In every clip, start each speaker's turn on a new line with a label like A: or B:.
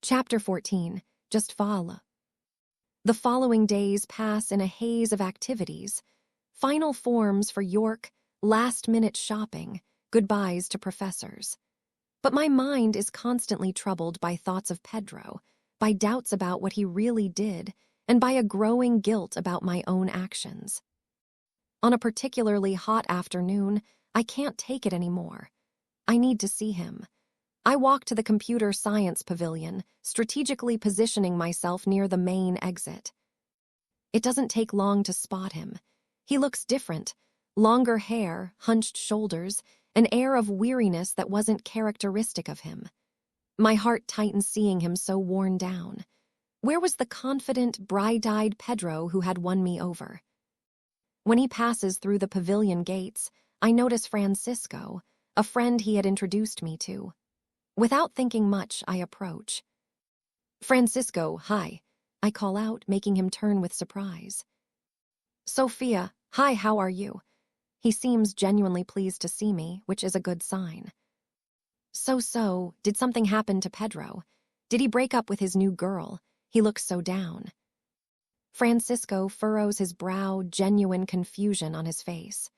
A: Chapter 14. Just follow. The following days pass in a haze of activities. Final forms for York, last-minute shopping, goodbyes to professors. But my mind is constantly troubled by thoughts of Pedro, by doubts about what he really did, and by a growing guilt about my own actions. On a particularly hot afternoon, I can't take it anymore. I need to see him. I walk to the computer science pavilion, strategically positioning myself near the main exit. It doesn't take long to spot him. He looks different. Longer hair, hunched shoulders, an air of weariness that wasn't characteristic of him. My heart tightens seeing him so worn down. Where was the confident, bright-eyed Pedro who had won me over? When he passes through the pavilion gates, I notice Francisco, a friend he had introduced me to. Without thinking much, I approach. "Francisco, hi," I call out, making him turn with surprise. "Sofia, hi, how are you?" He seems genuinely pleased to see me, which is a good sign. So, did something happen to Pedro? Did he break up with his new girl? He looks so down. Francisco furrows his brow, genuine confusion on his face.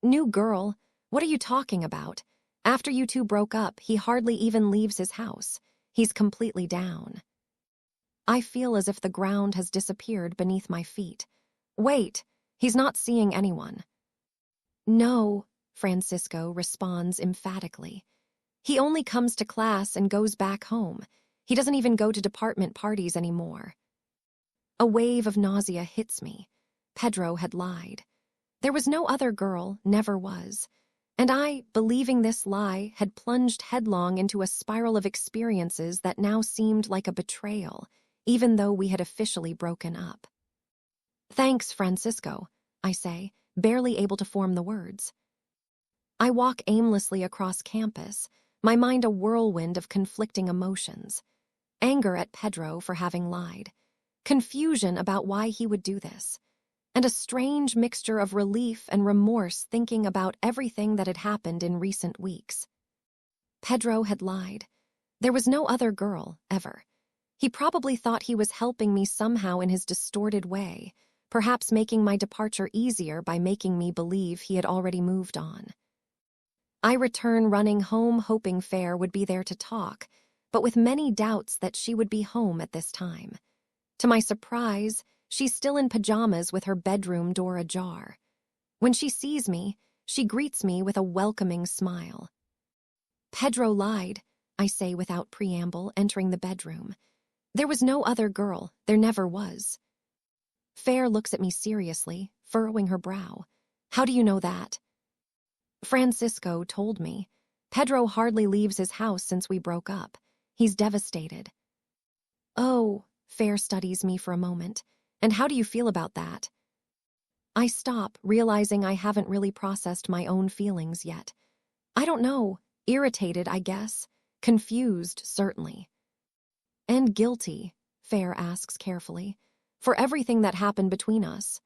A: "New girl? What are you talking about? After you two broke up, he hardly even leaves his house. He's completely down." I feel as if the ground has disappeared beneath my feet. "Wait, he's not seeing anyone." "No," Francisco responds emphatically. "He only comes to class and goes back home. He doesn't even go to department parties anymore." A wave of nausea hits me. Pedro had lied. There was no other girl, never was. And I, believing this lie, had plunged headlong into a spiral of experiences that now seemed like a betrayal, even though we had officially broken up. "Thanks, Francisco," I say, barely able to form the words. I walk aimlessly across campus, my mind a whirlwind of conflicting emotions. Anger at Pedro for having lied. Confusion about why he would do this. And a strange mixture of relief and remorse thinking about everything that had happened in recent weeks. Pedro had lied. There was no other girl, ever. He probably thought he was helping me somehow in his distorted way, perhaps making my departure easier by making me believe he had already moved on. I return running home hoping Fair would be there to talk, but with many doubts that she would be home at this time. To my surprise, she's still in pajamas with her bedroom door ajar. When she sees me, she greets me with a welcoming smile. "Pedro lied," I say without preamble, entering the bedroom. "There was no other girl, there never was." Fair looks at me seriously, furrowing her brow. "How do you know that?" "Francisco told me. Pedro hardly leaves his house since we broke up. He's devastated." "Oh," Fair studies me for a moment. "And how do you feel about that?" I stop, realizing I haven't really processed my own feelings yet. I don't know. Irritated, I guess. Confused, certainly. "And guilty," Fair asks carefully, "for everything that happened between us."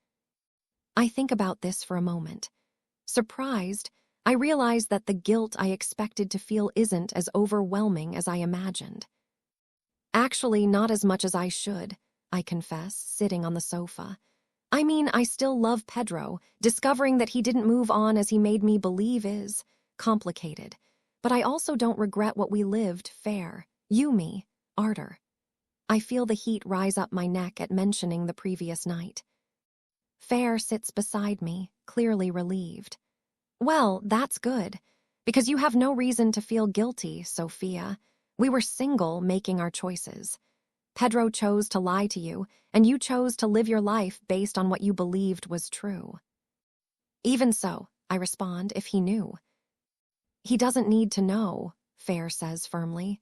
A: I think about this for a moment. Surprised, I realize that the guilt I expected to feel isn't as overwhelming as I imagined. "Actually, not as much as I should," I confess, sitting on the sofa. "I mean, I still love Pedro. Discovering that he didn't move on as he made me believe is complicated. But I also don't regret what we lived, Fair. You, me, Arter." I feel the heat rise up my neck at mentioning the previous night. Fair sits beside me, clearly relieved. "Well, that's good, because you have no reason to feel guilty, Sofia. We were single, making our choices. Pedro chose to lie to you, and you chose to live your life based on what you believed was true." "Even so," I respond, "if he knew." "He doesn't need to know," Fair says firmly.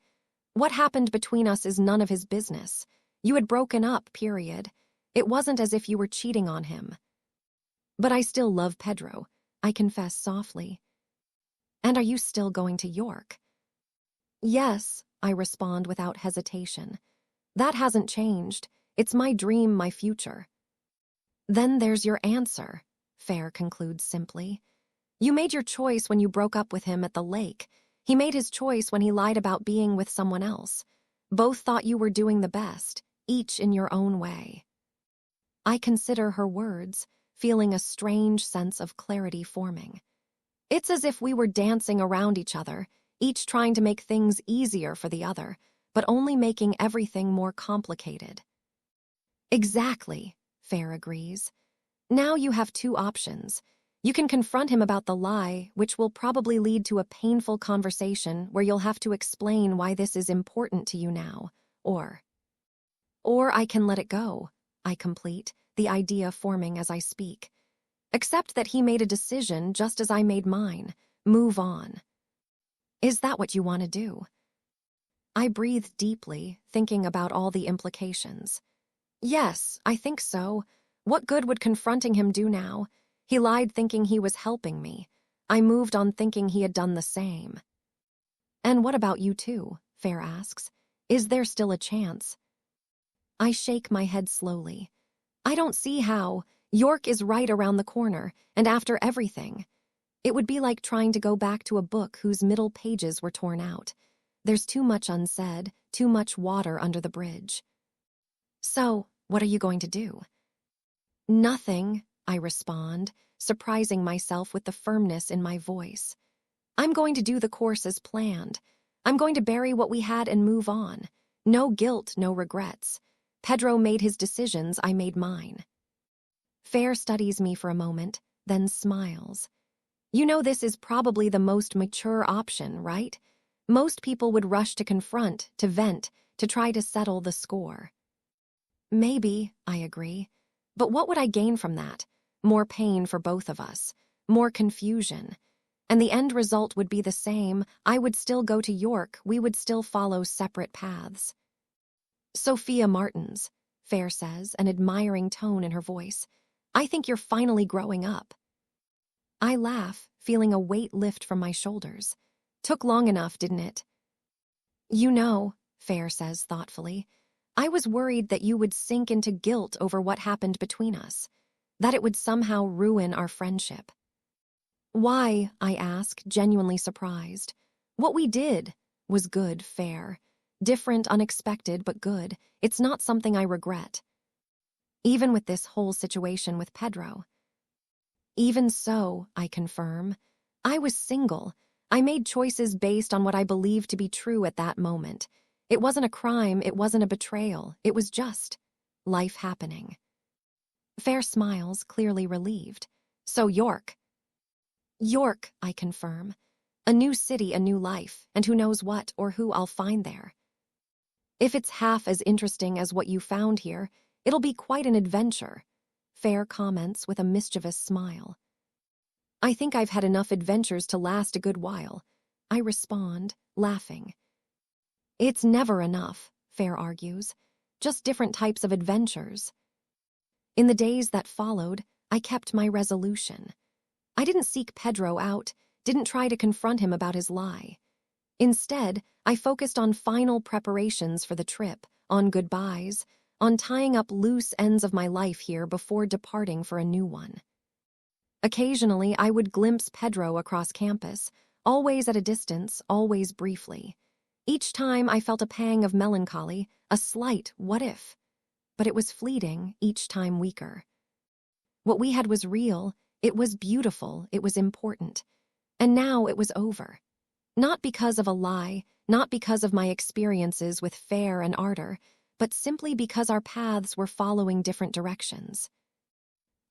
A: "What happened between us is none of his business. You had broken up, period. It wasn't as if you were cheating on him." "But I still love Pedro," I confess softly. "And are you still going to York?" "Yes," I respond without hesitation. "That hasn't changed. It's my dream, my future." "Then there's your answer," Fair concludes simply. "You made your choice when you broke up with him at the lake. He made his choice when he lied about being with someone else. Both thought you were doing the best, each in your own way. I consider her words, feeling a strange sense of clarity forming. It's as if we were dancing around each other, each trying to make things easier for the other, but only making everything more complicated. Exactly, Fair agrees. Now you have two options. You can confront him about the lie, which will probably lead to a painful conversation where you'll have to explain why this is important to you now, or I can let it go, I complete, the idea forming as I speak. Accept that he made a decision just as I made mine. Move on. Is that what you want to do? I breathe deeply, thinking about all the implications. Yes, I think so. What good would confronting him do now? He lied thinking he was helping me. I moved on thinking he had done the same. And what about you two? Fair asks. Is there still a chance? I shake my head slowly. I don't see how. York is right around the corner, and after everything. It would be like trying to go back to a book whose middle pages were torn out. There's too much unsaid, too much water under the bridge. So, what are you going to do? Nothing, I respond, surprising myself with the firmness in my voice. I'm going to do the course as planned. I'm going to bury what we had and move on. No guilt, no regrets. Pedro made his decisions, I made mine. Fair studies me for a moment, then smiles. You know this is probably the most mature option, right? Most people would rush to confront, to vent, to try to settle the score. Maybe, I agree. But what would I gain from that? More pain for both of us, more confusion. And the end result would be the same. I would still go to York, we would still follow separate paths. Sofia Martins, Fair says, an admiring tone in her voice. I think you're finally growing up. I laugh, feeling a weight lift from my shoulders. Took long enough, didn't it? You know, Fair says thoughtfully, I was worried that you would sink into guilt over what happened between us, that it would somehow ruin our friendship. Why, I ask, genuinely surprised. What we did was good, Fair. Different, unexpected, but good. It's not something I regret. Even with this whole situation with Pedro. Even so, I confirm, I was single. I made choices based on what I believed to be true at that moment. It wasn't a crime, it wasn't a betrayal, it was just life happening. Fair smiles, clearly relieved. So York. York, I confirm. A new city, a new life, and who knows what or who I'll find there. If it's half as interesting as what you found here, it'll be quite an adventure, Fair comments with a mischievous smile. I think I've had enough adventures to last a good while, I respond, laughing. It's never enough, Fair argues, just different types of adventures. In the days that followed, I kept my resolution. I didn't seek Pedro out, didn't try to confront him about his lie. Instead, I focused on final preparations for the trip, on goodbyes, on tying up loose ends of my life here before departing for a new one. Occasionally, I would glimpse Pedro across campus, always at a distance, always briefly. Each time I felt a pang of melancholy, a slight what if. But it was fleeting, each time weaker. What we had was real, it was beautiful, it was important. And now it was over. Not because of a lie, not because of my experiences with Fair and Ardor, but simply because our paths were following different directions.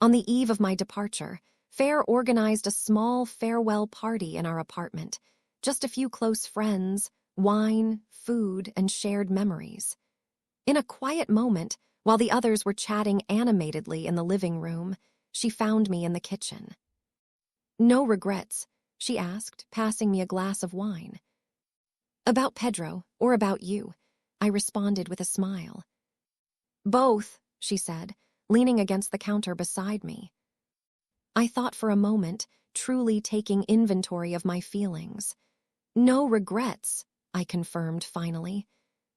A: On the eve of my departure, Fair organized a small farewell party in our apartment. Just a few close friends, wine, food, and shared memories. In a quiet moment, while the others were chatting animatedly in the living room, she found me in the kitchen. No regrets, she asked, passing me a glass of wine. About Pedro, or about you, I responded with a smile. Both, she said, leaning against the counter beside me. I thought for a moment, truly taking inventory of my feelings. No regrets, I confirmed finally.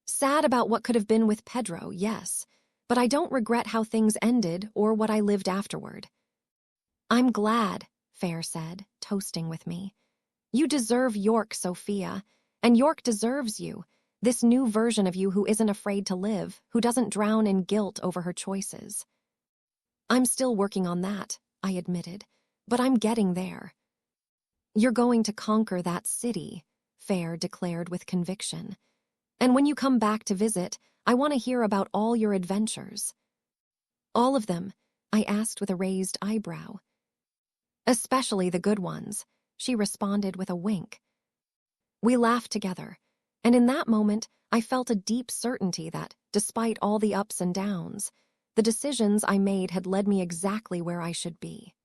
A: Sad about what could have been with Pedro, yes, but I don't regret how things ended or what I lived afterward. I'm glad, Fair said, toasting with me. You deserve York, Sofia, and York deserves you. This new version of you who isn't afraid to live, who doesn't drown in guilt over her choices. I'm still working on that, I admitted, but I'm getting there. You're going to conquer that city, Fair declared with conviction. And when you come back to visit, I want to hear about all your adventures. All of them, I asked with a raised eyebrow. Especially the good ones, she responded with a wink. We laughed together, and in that moment, I felt a deep certainty that, despite all the ups and downs, the decisions I made had led me exactly where I should be.